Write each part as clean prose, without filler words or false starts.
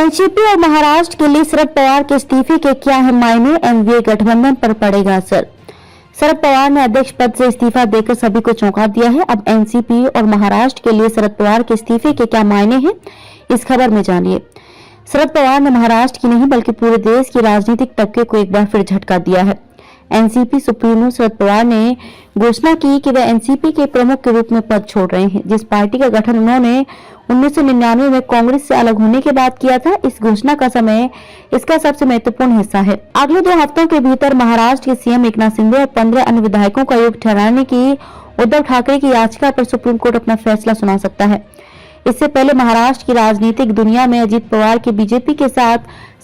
NCP और महाराष्ट्र के लिए शरद पवार के इस्तीफे के क्या है मायने, एनडीए गठबंधन पर पड़ेगा असर। शरद पवार ने अध्यक्ष पद से इस्तीफा देकर सभी को चौंका दिया है। अब एनसीपी और महाराष्ट्र के लिए शरद पवार के इस्तीफे के क्या मायने हैं, इस खबर में जानिए। शरद पवार ने महाराष्ट्र की नहीं बल्कि पूरे देश की राजनीतिक तबके को एक बार फिर झटका दिया है। एनसीपी सुप्रीमो शरद पवार ने घोषणा की कि वे एनसीपी के प्रमुख के रूप में पद छोड़ रहे हैं, जिस पार्टी का गठन उन्होंने 1999 में कांग्रेस से अलग होने के बाद किया था। इस घोषणा का समय इसका सबसे महत्वपूर्ण हिस्सा है। अगले 2 हफ्तों के भीतर महाराष्ट्र के सीएम एकनाथ शिंदे और 15 अन्य विधायकों का योग ठहराने की उद्धव ठाकरे की याचिका पर सुप्रीम कोर्ट अपना फैसला सुना सकता है। इससे पहले महाराष्ट्र की राजनीतिक दुनिया में अजीत पवार के बीजेपी के साथ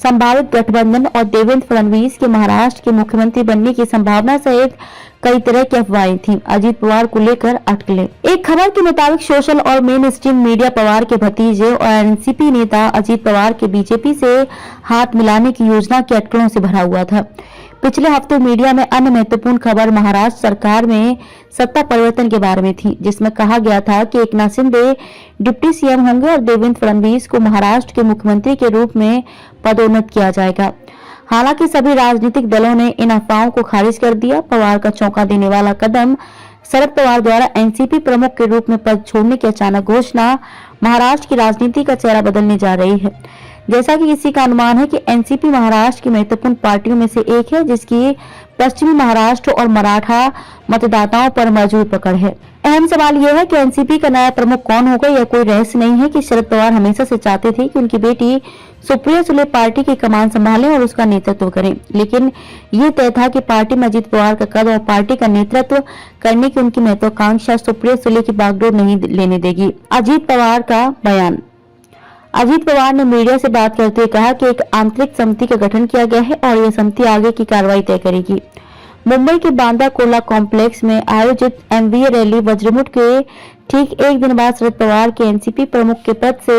संभावित गठबंधन और देवेंद्र फडणवीस के महाराष्ट्र के मुख्यमंत्री बनने की संभावना सहित कई तरह की अफवाहें थीं। अजीत पवार को लेकर अटकलें। एक खबर के मुताबिक सोशल और मेन स्ट्रीम मीडिया पवार के भतीजे और एनसीपी नेता अजीत पवार के बीजेपी से हाथ मिलाने की योजना के अटकलों से भरा हुआ था। पिछले हफ्ते मीडिया में अन्य महत्वपूर्ण खबर महाराष्ट्र सरकार में सत्ता परिवर्तन के बारे में थी, जिसमें कहा गया था कि एकनाथ शिंदे डिप्टी सीएम होंगे और देवेंद्र फडणवीस को महाराष्ट्र के मुख्यमंत्री के रूप में पदोन्नत किया जाएगा। हालांकि सभी राजनीतिक दलों ने इन अफवाहों को खारिज कर दिया। पवार का चौंका देने वाला कदम शरद पवार द्वारा एनसीपी प्रमुख के रूप में पद छोड़ने की अचानक घोषणा महाराष्ट्र की राजनीति का चेहरा बदलने जा रही है। जैसा कि किसी का अनुमान है कि एनसीपी महाराष्ट्र की महत्वपूर्ण पार्टियों में से एक है, जिसकी पश्चिमी महाराष्ट्र और मराठा मतदाताओं पर मजबूत पकड़ है। अहम सवाल यह है कि एनसीपी का नया प्रमुख कौन होगा। यह कोई रहस्य नहीं है कि शरद पवार हमेशा से चाहते थे कि उनकी बेटी सुप्रिया सुले पार्टी की कमान संभालें और उसका नेतृत्व करें, लेकिन ये तय था कि पार्टी में अजीत पवार का कद और पार्टी का नेतृत्व करने की उनकी महत्वाकांक्षा सुप्रिया सुले की बागडोर नहीं लेने देगी। अजीत पवार का बयान। अजीत पवार ने मीडिया से बात करते हुए कहा कि एक आंतरिक समिति का गठन किया गया है और यह समिति आगे की कार्रवाई तय करेगी। मुंबई के बांद्रा कुर्ला कॉम्प्लेक्स में आयोजित एमवीए रैली वज्रमुठ के ठीक एक दिन बाद शरद पवार के एनसीपी प्रमुख के पद से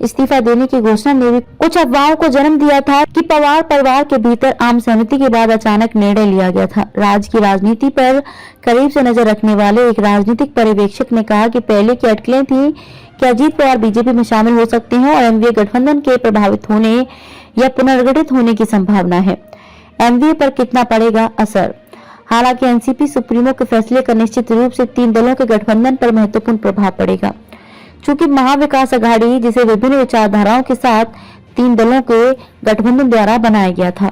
इस्तीफा देने की घोषणा ने भी कुछ अफवाहों को जन्म दिया था कि पवार परिवार के भीतर आम सहमति के बाद अचानक निर्णय लिया गया था। राज्य की राजनीति पर करीब से नजर रखने वाले एक राजनीतिक पर्यवेक्षक ने कहा कि पहले की अटकलें थी कि अजीत पवार बीजेपी में शामिल हो सकते हैं और एनडीए गठबंधन के प्रभावित होने या पुनर्गठित होने की संभावना है। एनडीए पर कितना पड़ेगा असर। हालांकि एनसीपी सुप्रीमो के फैसले का निश्चित रूप से 3 दलों के गठबंधन पर महत्वपूर्ण प्रभाव पड़ेगा, चूंकि महाविकास अघाड़ी जिसे विभिन्न विचारधाराओं के साथ 3 दलों के गठबंधन द्वारा बनाया गया था।